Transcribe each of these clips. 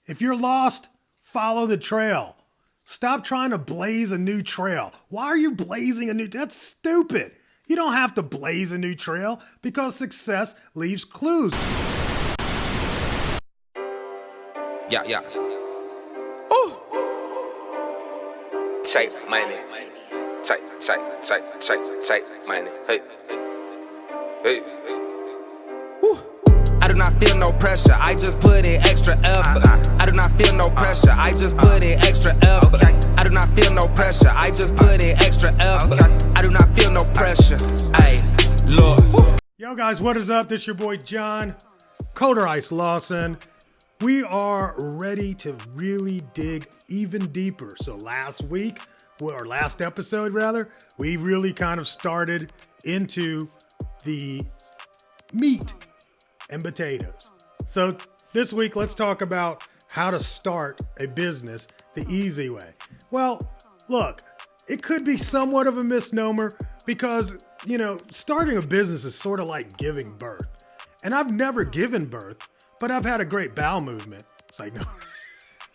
If you're lost, follow the trail. Stop trying to blaze a new trail. Why are you blazing a new? That's stupid. You don't have to blaze a new trail because success leaves clues. Yeah. Ooh. Chase money. Chase money. Hey. Woo. I do not feel no pressure, I just put in extra effort. I do not feel no pressure, I just put in extra effort. I do not feel no pressure, I just put in extra effort. I do not feel no pressure. Hey, look. Yo guys, what is up? This your boy John Lawson. We are ready to really dig even deeper. So last episode rather, we really kind of started into the meat and potatoes. So this week, let's talk about how to start a business the easy way. Well, look, it could be somewhat of a misnomer because, starting a business is sort of like giving birth. And I've never given birth, but I've had a great bowel movement. It's like, no,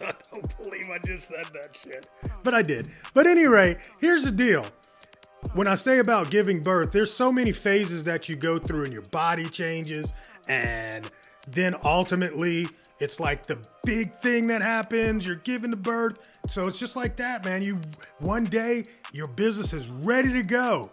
I don't believe I just said that shit. But I did. But anyway, here's the deal. When I say about giving birth, there's so many phases that you go through and your body changes. And then ultimately, it's like the big thing that happens. You're giving the birth. So it's just like that, man. One day, your business is ready to go.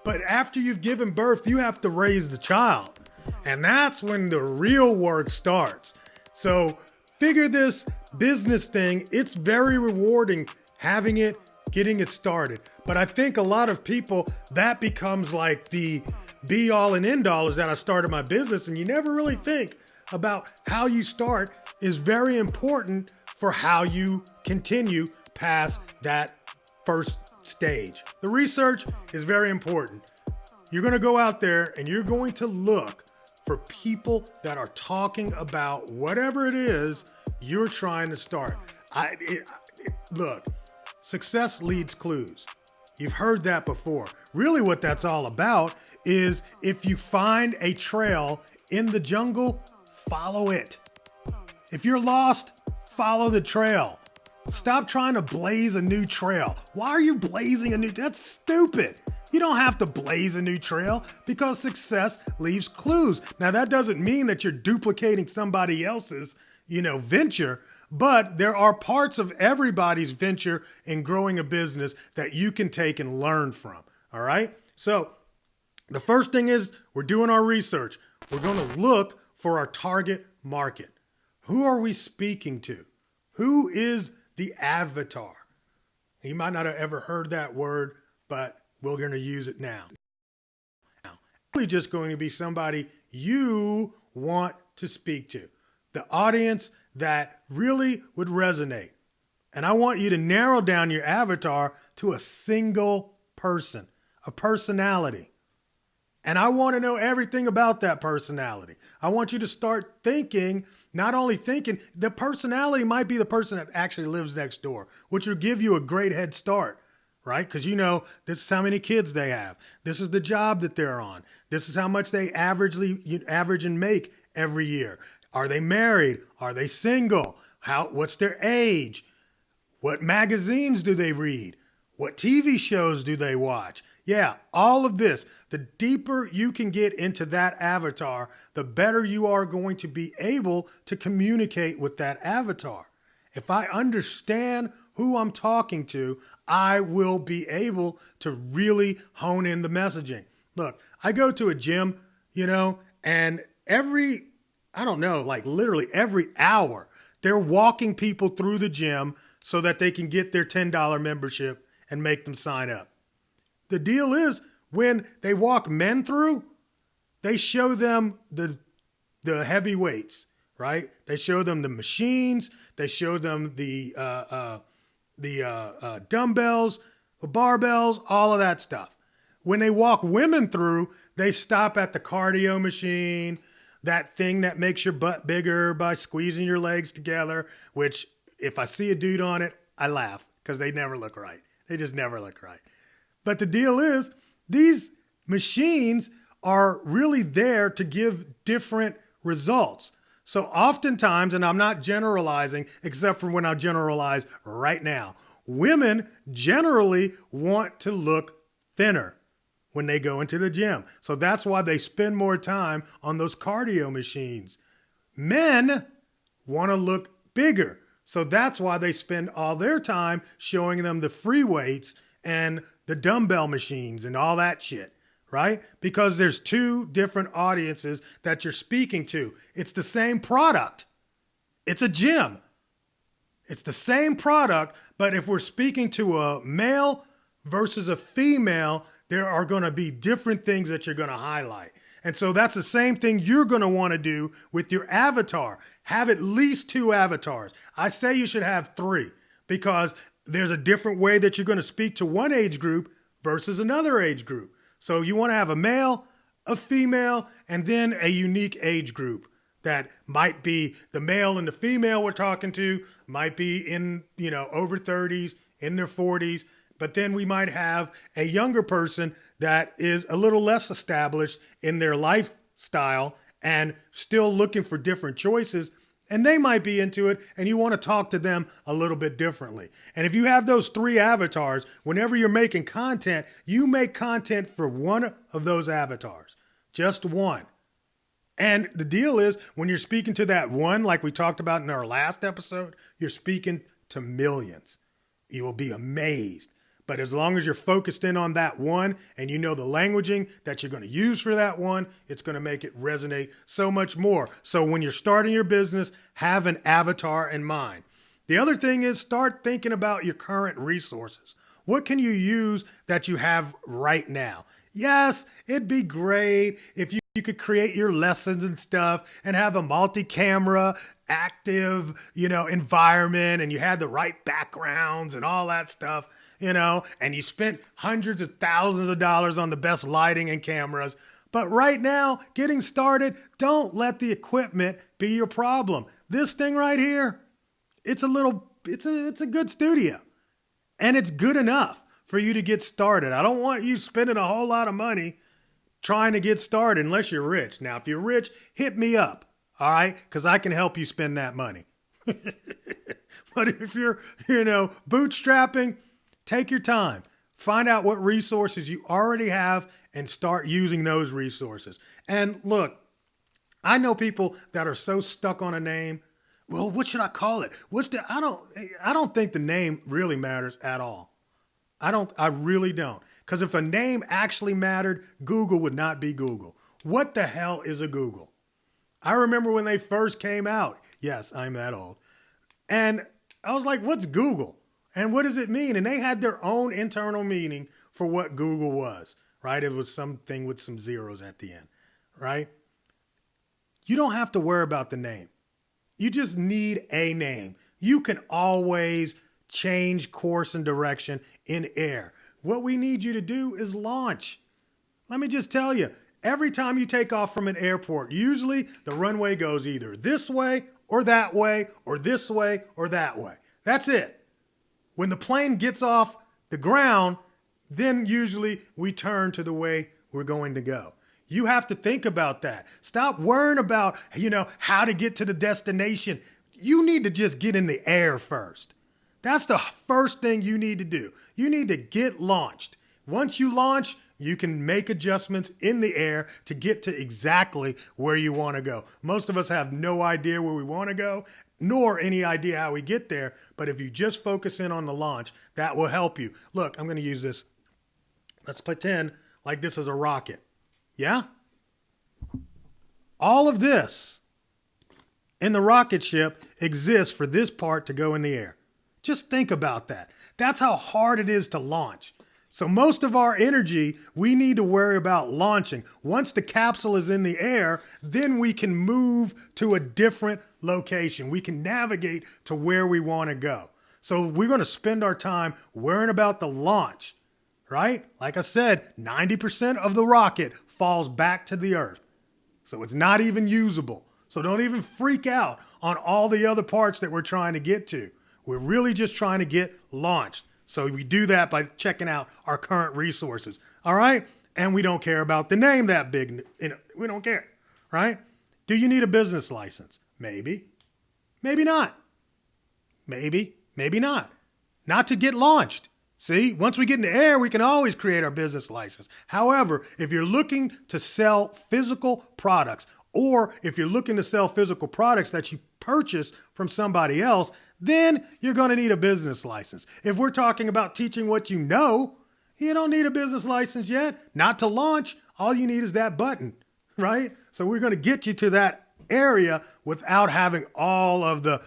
But after you've given birth, you have to raise the child. And that's when the real work starts. So figure this business thing, it's very rewarding having it, getting it started. But I think a lot of people, that becomes like the be all and end all is that I started my business, and you never really think about how you start is very important for how you continue past that first stage. The research is very important. You're going to go out there and you're going to look for people that are talking about whatever it is you're trying to start. Look, success leads clues. You've heard that before. Really what that's all about is if you find a trail in the jungle, follow it. If you're lost, follow the trail. Stop trying to blaze a new trail. Why are you blazing a new? That's stupid. You don't have to blaze a new trail because success leaves clues. Now that doesn't mean that you're duplicating somebody else's, venture. But there are parts of everybody's venture in growing a business that you can take and learn from. All right. So the first thing is we're doing our research. We're going to look for our target market. Who are we speaking to? Who is the avatar? You might not have ever heard that word, but we're going to use it now. It's just going to be somebody you want to speak to. The audience that really would resonate. And I want you to narrow down your avatar to a single person, a personality. And I want to know everything about that personality. I want you to start thinking, not only thinking, the personality might be the person that actually lives next door, which will give you a great head start, right? Because this is how many kids they have. This is the job that they're on. This is how much they average and make every year. Are they married? Are they single? What's their age? What magazines do they read? What TV shows do they watch? Yeah, all of this. The deeper you can get into that avatar, the better you are going to be able to communicate with that avatar. If I understand who I'm talking to, I will be able to really hone in the messaging. Look, I go to a gym, and literally every hour, they're walking people through the gym so that they can get their $10 membership and make them sign up. The deal is when they walk men through, they show them the heavy weights, right? They show them the machines. They show them the dumbbells, the barbells, all of that stuff. When they walk women through, they stop at the cardio machine, that thing that makes your butt bigger by squeezing your legs together, which if I see a dude on it, I laugh because they never look right. They just never look right. But the deal is these machines are really there to give different results. So oftentimes, and I'm not generalizing except for when I generalize right now, women generally want to look thinner when they go into the gym. So that's why they spend more time on those cardio machines. Men want to look bigger. So that's why they spend all their time showing them the free weights and the dumbbell machines and all that shit, right? Because there's two different audiences that you're speaking to. It's the same product. It's a gym. It's the same product, but if we're speaking to a male versus a female, there are going to be different things that you're going to highlight. And so that's the same thing you're going to want to do with your avatar. Have at least 2 avatars. I say you should have 3 because there's a different way that you're going to speak to one age group versus another age group. So you want to have a male, a female, and then a unique age group that might be the male and the female we're talking to, might be in, over 30s, in their 40s. But then we might have a younger person that is a little less established in their lifestyle and still looking for different choices. And they might be into it, and you want to talk to them a little bit differently. And if you have those 3 avatars, whenever you're making content, you make content for one of those avatars. Just one. And the deal is, when you're speaking to that one, like we talked about in our last episode, you're speaking to millions. You will be amazed. But as long as you're focused in on that one and you know the languaging that you're going to use for that one, it's going to make it resonate so much more. So when you're starting your business, have an avatar in mind. The other thing is start thinking about your current resources. What can you use that you have right now? Yes, it'd be great if you could create your lessons and stuff and have a multi-camera active, environment, and you had the right backgrounds and all that stuff. And you spent hundreds of thousands of dollars on the best lighting and cameras. But right now, getting started, don't let the equipment be your problem. This thing right here, it's a good studio. And it's good enough for you to get started. I don't want you spending a whole lot of money trying to get started unless you're rich. Now, if you're rich, hit me up, all right? Because I can help you spend that money. But if you're, bootstrapping, take your time. Find out what resources you already have and start using those resources. And look, I know people that are so stuck on a name. Well, what should I call it? I don't think the name really matters at all. I really don't. Because if a name actually mattered, Google would not be Google. What the hell is a Google? I remember when they first came out. Yes, I'm that old. And I was like, what's Google? And what does it mean? And they had their own internal meaning for what Google was, right? It was something with some zeros at the end, right? You don't have to worry about the name. You just need a name. You can always change course and direction in air. What we need you to do is launch. Let me just tell you, every time you take off from an airport, usually the runway goes either this way or that way or this way or that way. That's it. When the plane gets off the ground, then usually we turn to the way we're going to go. You have to think about that. Stop worrying about, how to get to the destination. You need to just get in the air first. That's the first thing you need to do. You need to get launched. Once you launch, you can make adjustments in the air to get to exactly where you want to go. Most of us have no idea where we want to go, nor any idea how we get there. But if you just focus in on the launch, that will help you. Look, I'm going to use this. Let's pretend like this is a rocket. Yeah? All of this in the rocket ship exists for this part to go in the air. Just think about that. That's how hard it is to launch. So most of our energy, we need to worry about launching. Once the capsule is in the air, then we can move to a different location. We can navigate to where we want to go. So we're going to spend our time worrying about the launch, right? Like I said, 90% of the rocket falls back to the earth. So it's not even usable. So don't even freak out on all the other parts that we're trying to get to. We're really just trying to get launched. So we do that by checking out our current resources. All right? And we don't care about the name that big. We don't care, right? Do you need a business license? Maybe. Maybe not. Maybe not. Not to get launched. See, once we get in the air, we can always create our business license. However, if you're looking to sell physical products, or if you're looking to sell physical products that you purchase from somebody else, then you're going to need a business license. If we're talking about teaching what you know, you don't need a business license yet. Not to launch. All you need is that button, right? So we're going to get you to that area without having all of the,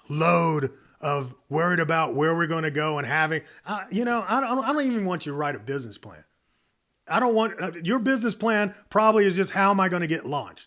load of worried about where we're going to go and having, I don't even want you to write a business plan. I don't want, your business plan probably is just how am I going to get launched?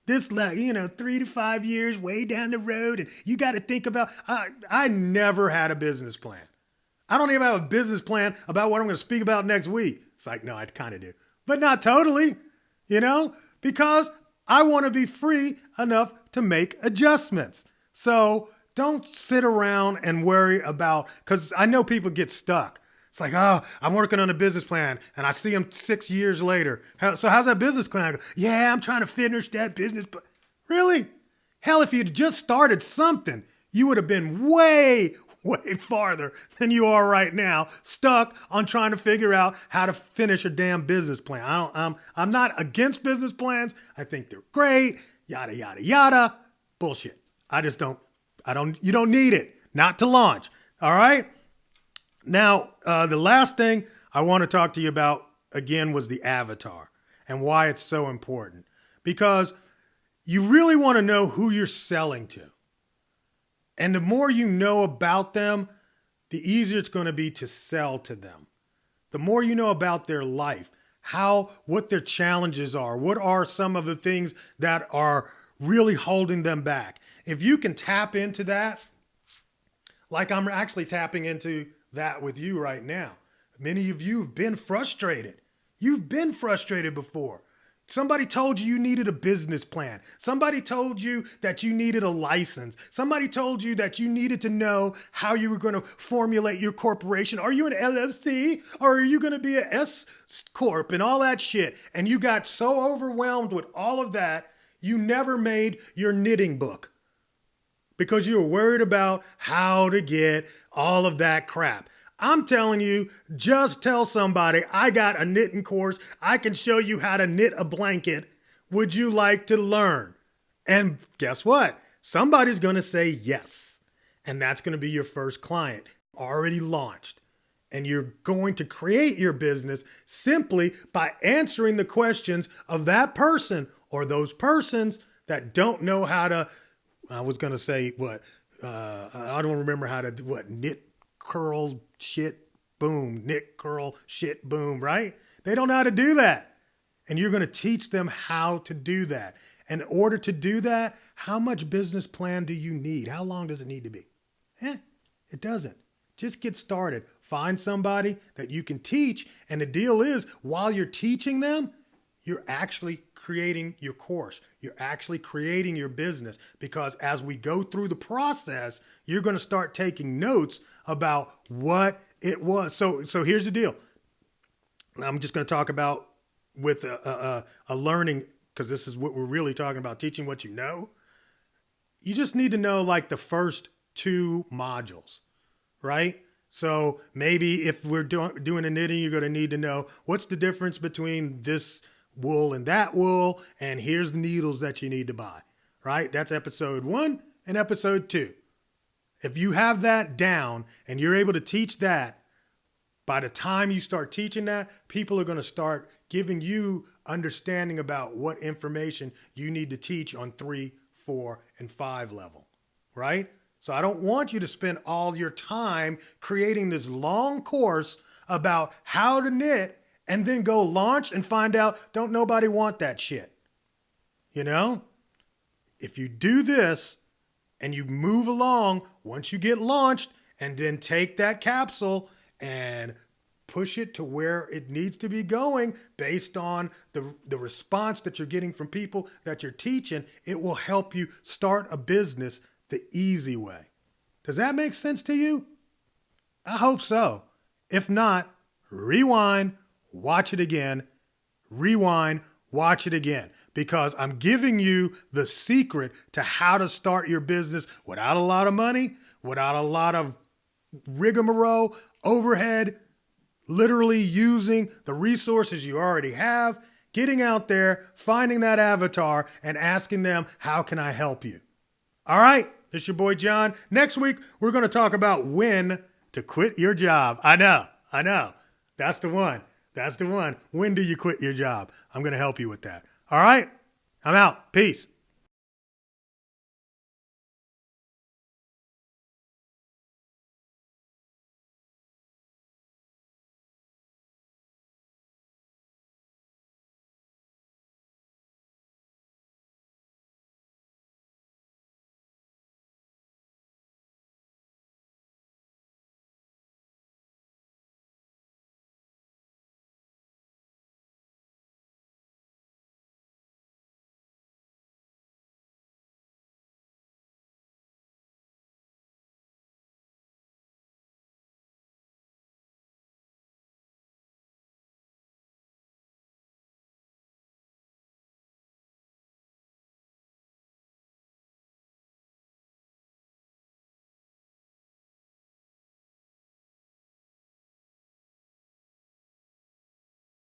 This, 3 to 5 years way down the road. And you got to think about, I never had a business plan. I don't even have a business plan about what I'm going to speak about next week. It's like, no, I kind of do, but not totally, because I want to be free enough to make adjustments. So don't sit around and worry about, because I know people get stuck. It's like, oh, I'm working on a business plan and I see them 6 years later. So how's that business plan? I go, yeah, I'm trying to finish that business plan. Really? Hell, if you'd just started something, you would have been way farther than you are right now, stuck on trying to figure out how to finish a damn business plan. I'm not against business plans. I think they're great, yada, yada, yada. Bullshit. You don't need it, not to launch. All right. Now, the last thing I want to talk to you about again was the avatar and why it's so important, because you really want to know who you're selling to. And the more you know about them, the easier it's going to be to sell to them. The more you know about their life, what their challenges are, what are some of the things that are really holding them back. If you can tap into that, like I'm actually tapping into that with you right now. Many of you have been frustrated. You've been frustrated before. Somebody told you needed a business plan. Somebody told you that you needed a license. Somebody told you that you needed to know how you were going to formulate your corporation. Are you an LLC or are you going to be an S Corp and all that shit? And you got so overwhelmed with all of that, you never made your knitting book because you were worried about how to get all of that crap. I'm telling you, just tell somebody, I got a knitting course. I can show you how to knit a blanket. Would you like to learn? And guess what? Somebody's going to say yes. And that's going to be your first client, already launched. And you're going to create your business simply by answering the questions of that person or those persons that don't know how to, I was going to say what, I don't remember how to do what, knit, curl, shit, boom, knit, curl, shit, boom, right? They don't know how to do that. And you're going to teach them how to do that. And in order to do that, how much business plan do you need? How long does it need to be? It doesn't. Just get started. Find somebody that you can teach. And the deal is, while you're teaching them, you're actually creating your course. You're actually creating your business, because as we go through the process, you're going to start taking notes about what it was. So here's the deal. I'm just going to talk about with a learning, because this is what we're really talking about, teaching what you know. You just need to know like the first 2 modules, right? So maybe if we're doing a knitting, you're going to need to know what's the difference between this wool and that wool, and here's the needles that you need to buy, right? That's episode 1 and episode 2. If you have that down and you're able to teach that, by the time you start teaching that, people are going to start giving you understanding about what information you need to teach on 3, 4, and 5 level, right? So I don't want you to spend all your time creating this long course about how to knit and then go launch and find out, don't nobody want that shit. If you do this and you move along, once you get launched, and then take that capsule and push it to where it needs to be going based on the response that you're getting from people that you're teaching, it will help you start a business the easy way. Does that make sense to you? I hope so. If not, rewind, watch it again, rewind, watch it again. because I'm giving you the secret to how to start your business without a lot of money, without a lot of rigmarole, overhead, literally using the resources you already have, getting out there, finding that avatar, and asking them, how can I help you? All right, it's your boy John. Next week, we're going to talk about when to quit your job. I know. That's the one. When do you quit your job? I'm going to help you with that. All right, I'm out. Peace.